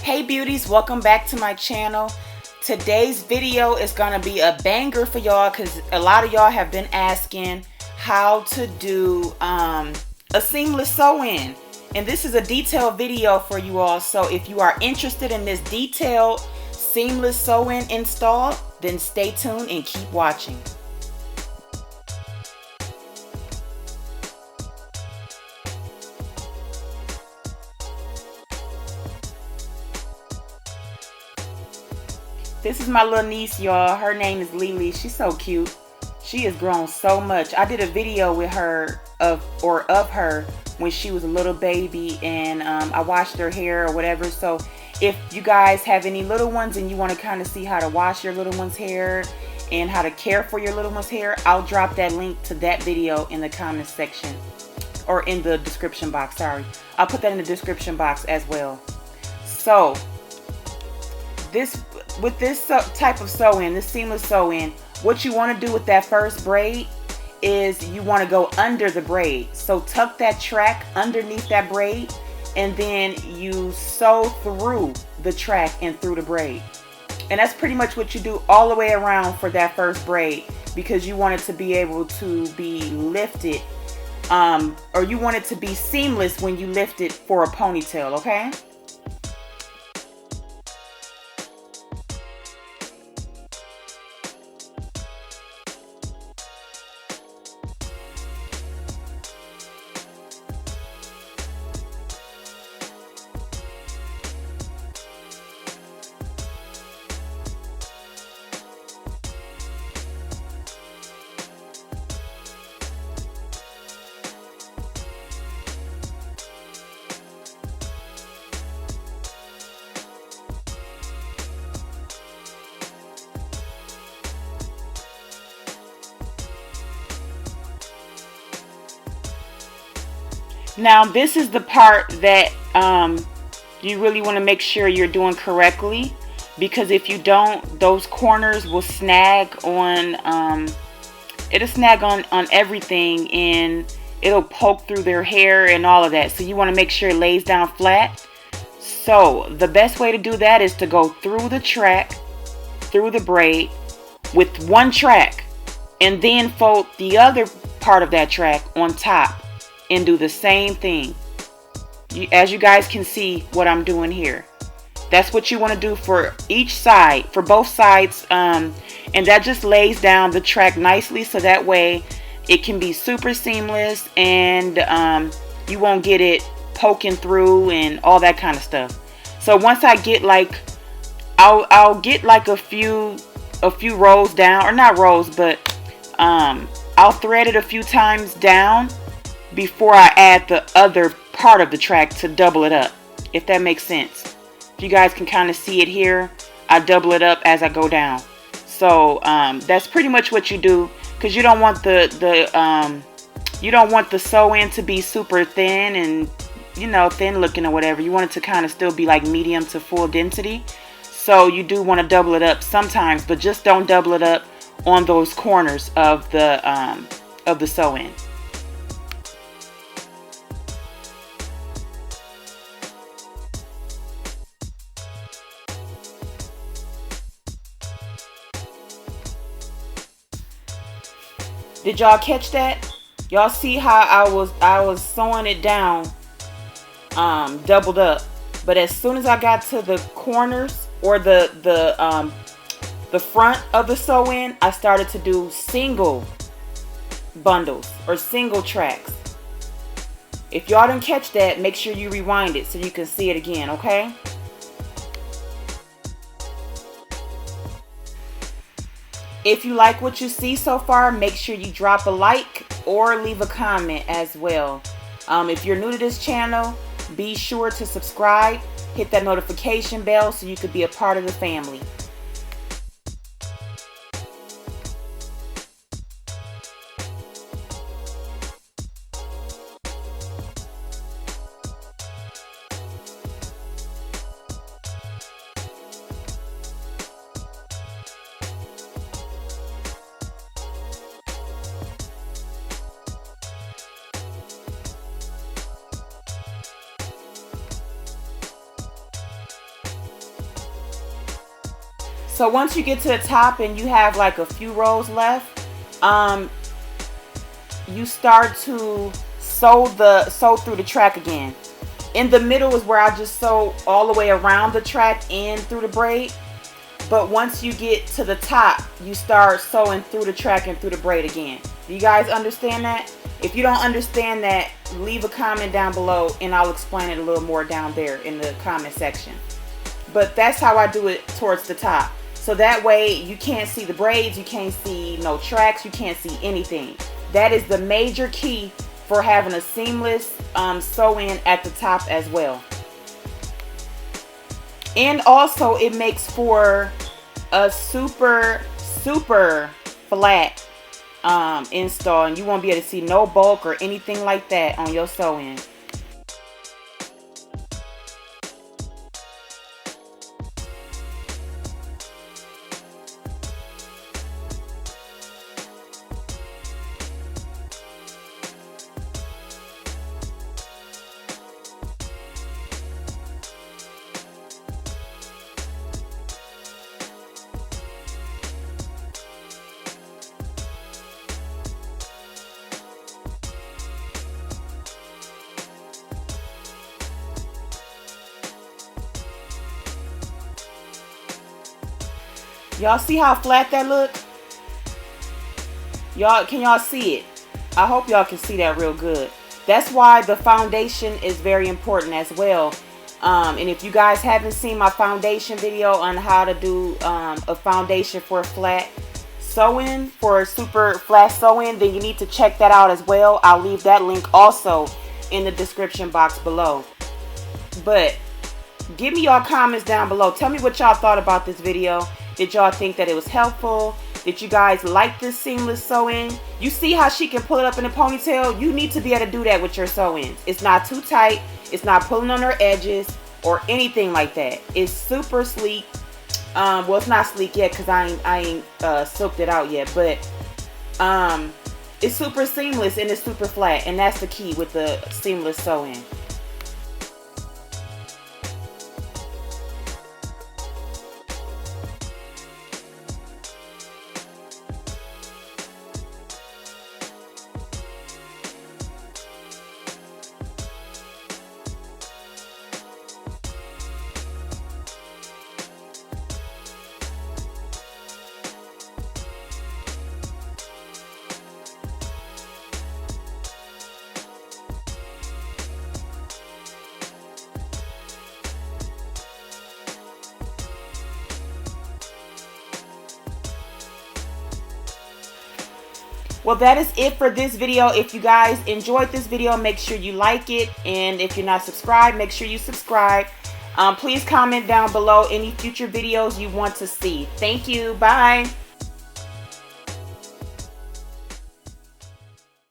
Hey beauties, welcome back to my channel. Today's video is gonna be a banger for y'all because a lot of y'all have been asking how to do a seamless sew-in, and this is a detailed video for you all. So if you are interested in this detailed seamless sew-in install, then stay tuned and keep watching. This is my little niece, y'all. Her name is Lily. She's so cute. She has grown so much. I did a video with her of her when she was a little baby, and I washed her hair or whatever. So if you guys have any little ones and you want to kind of see how to wash your little one's hair and how to care for your little one's hair, I'll drop that link to that video in the comment section, or in the description box. Sorry, I'll put that in the description box as well. So with this type of sew-in, this seamless sew-in, what you want to do with that first braid is you want to go under the braid. So tuck that track underneath that braid, and then you sew through the track and through the braid. And that's pretty much what you do all the way around for that first braid, because you want it to be able to be lifted, or you want it to be seamless when you lift it for a ponytail, okay? Now this is the part that you really want to make sure you're doing correctly, because if you don't, those corners will snag on, it'll snag on everything, and it'll poke through their hair and all of that. So you want to make sure it lays down flat. So the best way to do that is to go through the track, through the braid with one track, and then fold the other part of that track on top and do the same thing. As you guys can see what I'm doing here, that's what you want to do for each side, for both sides, and that just lays down the track nicely, so that way it can be super seamless, and you won't get it poking through and all that kind of stuff. So once I get like, I'll get like a few rows down, or not rows, but I'll thread it a few times down before I add the other part of the track to double it up, if that makes sense. If you guys can kind of see it here, I double it up as I go down. So that's pretty much what you do, because you don't want the sew-in to be super thin and, you know, thin looking or whatever. You want it to kind of still be like medium to full density. So you do want to double it up sometimes, but just don't double it up on those corners of the sew-in. Did y'all catch that? Y'all see how I was sewing it down doubled up, but as soon as I got to the corners, or the front of the sew-in, I started to do single bundles or single tracks. If y'all didn't catch that, make sure you rewind it so you can see it again, okay? If you like what you see so far, make sure you drop a like or leave a comment as well. If you're new to this channel, be sure to subscribe, hit that notification bell so you could be a part of the family. So once you get to the top and you have like a few rows left, you start to sew through the track again. In the middle is where I just sew all the way around the track and through the braid. But once you get to the top, you start sewing through the track and through the braid again. Do you guys understand that? If you don't understand that, leave a comment down below and I'll explain it a little more down there in the comment section. But that's how I do it towards the top. So that way you can't see the braids, you can't see no tracks, you can't see anything. That is the major key for having a seamless sew-in at the top as well. And also it makes for a super flat install, and you won't be able to see no bulk or anything like that on your sew-in. Y'all see how flat that look? Can y'all see it? I hope y'all can see that real good. That's why the foundation is very important as well. And if you guys haven't seen my foundation video on how to do a foundation for a flat sew-in, for a super flat sew-in, then you need to check that out as well. I'll leave that link also in the description box below. But give me your comments down below. Tell me what y'all thought about this video. Did y'all think that it was helpful? Did you guys like this seamless sew-in? You see how she can pull it up in a ponytail? You need to be able to do that with your sew-ins. It's not too tight. It's not pulling on her edges or anything like that. It's super sleek. Well, it's not sleek yet because I ain't soaked it out yet. But it's super seamless and it's super flat. And that's the key with the seamless sew-in. Well, that is it for this video. If you guys enjoyed this video, make sure you like it. And if you're not subscribed, make sure you subscribe. Please comment down below any future videos you want to see. Thank you. Bye.